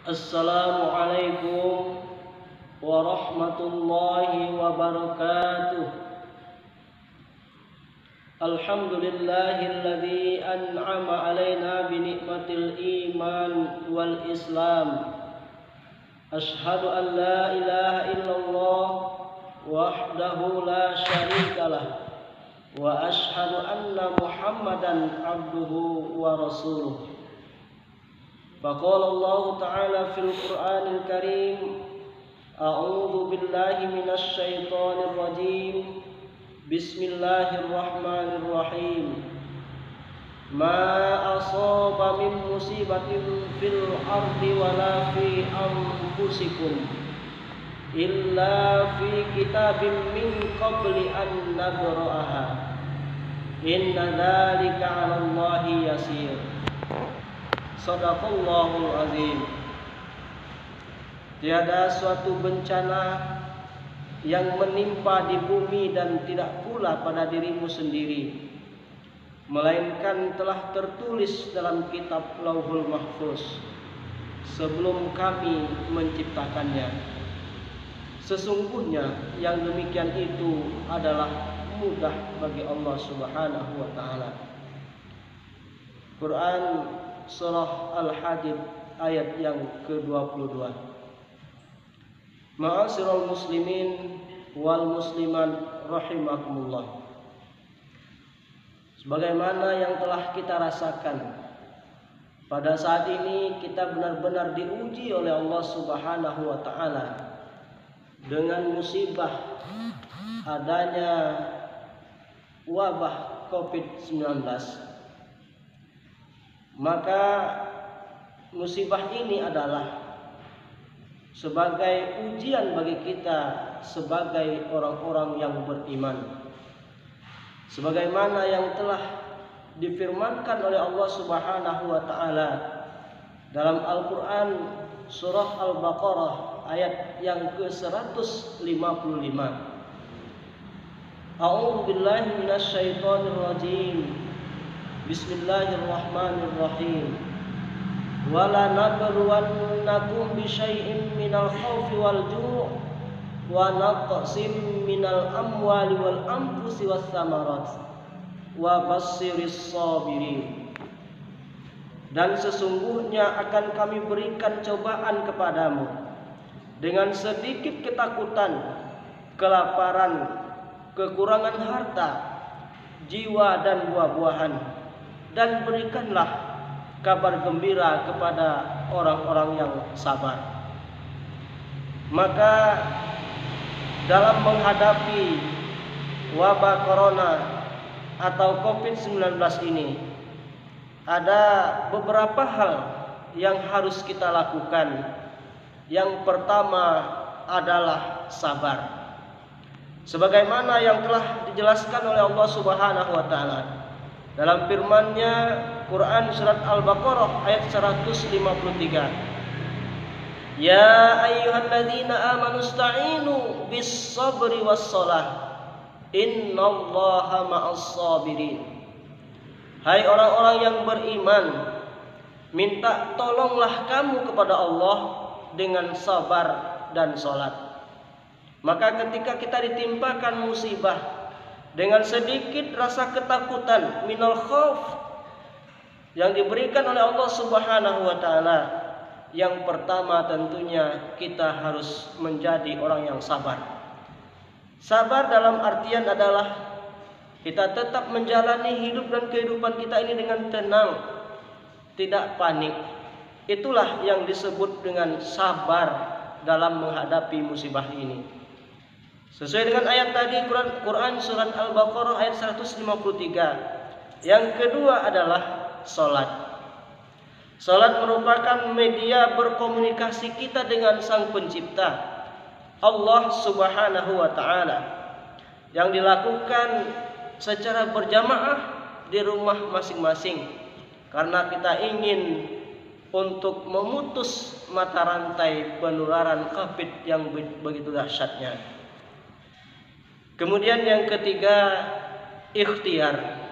Assalamualaikum warahmatullahi wabarakatuh. Alhamdulillahilladzi an'ama alaina bi ni'matil iman wal islam. Ashhadu an la ilaha illallah wahdahu la syarikalah wa ashhadu anna Muhammadan abduhu wa rasuluh. Faqala Allah Ta'ala fil Qur'anil Karim, a'udzu billahi minasy syaithanir rajim. Bismillahirrahmanirrahim. Ma asaba min musibatin fil ardi wala fi anfusikum illa fi kitabim min qabli an nabra'aha. Inna dzalika 'ala Allahi yasir. Shadaqallahul azim. Tiada suatu bencana yang menimpa di bumi dan tidak pula pada dirimu sendiri, melainkan telah tertulis dalam kitab Lauhul Mahfuz sebelum kami menciptakannya. Sesungguhnya yang demikian itu adalah mudah bagi Allah Subhanahu wa taala. Quran Surah Al-Hadid ayat yang ke-22. Ma'asyiral muslimin wal muslimat rahimakumullah. Sebagaimana yang telah kita rasakan, pada saat ini kita benar-benar diuji oleh Allah Subhanahu wa taala dengan musibah adanya wabah COVID-19. Maka musibah ini adalah sebagai ujian bagi kita sebagai orang-orang yang beriman. Sebagaimana yang telah difirmankan oleh Allah Subhanahu wa taala dalam Al-Qur'an surah Al-Baqarah ayat yang ke-155. A'udzu billahi minasy syaithanir rajim. Bismillahirrahmanirrahim. Wala nabluwannakum bisyai'in minal khaufi wal ju' wa naqsim minal amwali wal anfusi was samarat wa bassiris sabirin. Dan sesungguhnya akan kami berikan cobaan kepadamu dengan sedikit ketakutan, kelaparan, kekurangan harta, jiwa dan buah-buahan. Dan berikanlah kabar gembira kepada orang-orang yang sabar. Maka dalam menghadapi wabah corona atau COVID-19 ini, ada beberapa hal yang harus kita lakukan. Yang pertama adalah sabar. Sebagaimana yang telah dijelaskan oleh Allah Subhanahu wa taala dalam firman-Nya Quran surat Al-Baqarah ayat 153. Ya ayyuhalladzina amanu ista'inu bis-sabri was-shalah innallaha ma'as-sabirin. Hai orang-orang yang beriman, minta tolonglah kamu kepada Allah dengan sabar dan salat. Maka ketika kita ditimpakan musibah dengan sedikit rasa ketakutan, minal khauf, yang diberikan oleh Allah Subhanahu wa taala, yang pertama tentunya kita harus menjadi orang yang sabar. Sabar dalam artian adalah kita tetap menjalani hidup dan kehidupan kita ini dengan tenang, tidak panik. Itulah yang disebut dengan sabar dalam menghadapi musibah ini. Sesuai dengan ayat tadi Quran surat Al-Baqarah ayat 153. Yang kedua adalah salat. Salat merupakan media berkomunikasi kita dengan Sang Pencipta, Allah Subhanahu wa taala, yang dilakukan secara berjamaah di rumah masing-masing karena kita ingin untuk memutus mata rantai penularan COVID yang begitu dahsyatnya. Kemudian yang ketiga, ikhtiar,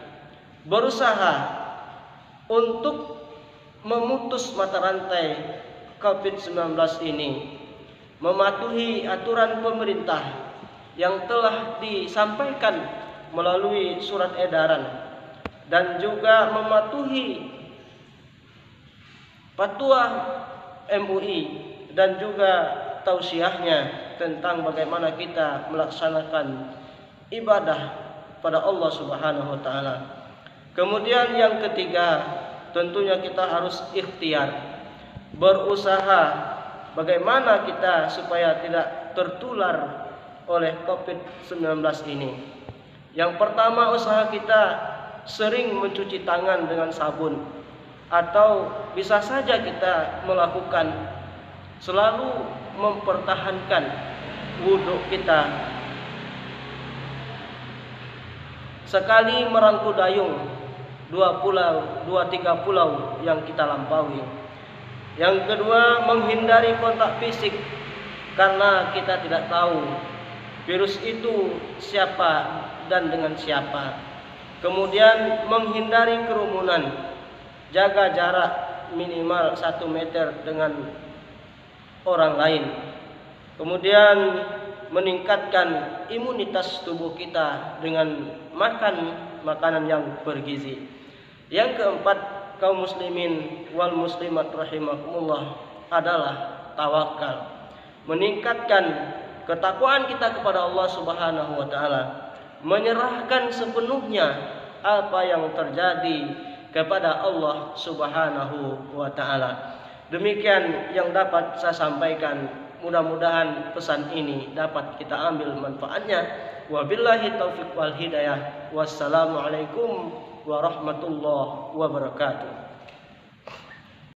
berusaha untuk memutus mata rantai COVID-19 ini mematuhi aturan pemerintah yang telah disampaikan melalui surat edaran dan juga mematuhi fatwa MUI dan juga tausiahnya tentang bagaimana kita melaksanakan ibadah pada Allah Subhanahu wa taala. Kemudian yang ketiga, tentunya kita harus ikhtiar, berusaha bagaimana kita supaya tidak tertular oleh COVID-19 ini. Yang pertama, usaha kita sering mencuci tangan dengan sabun, atau bisa saja kita melakukan selalu mempertahankan wudhu kita. Sekali merangkul dayung, 2-3 pulau yang kita lampaui. Yang kedua, menghindari kontak fisik, karena kita tidak tahu virus itu siapa dan dengan siapa. Kemudian menghindari kerumunan, jaga jarak minimal 1 meter dengan orang lain. Kemudian meningkatkan imunitas tubuh kita dengan makan makanan yang bergizi. Yang keempat, kaum muslimin wal muslimat rahimakumullah, adalah tawakal. Meningkatkan ketakwaan kita kepada Allah Subhanahu wa taala, menyerahkan sepenuhnya apa yang terjadi kepada Allah Subhanahu wa taala. Demikian yang dapat saya sampaikan. Mudah-mudahan pesan ini dapat kita ambil manfaatnya. Wabillahi taufiq wal hidayah. Wassalamualaikum warahmatullahi wabarakatuh.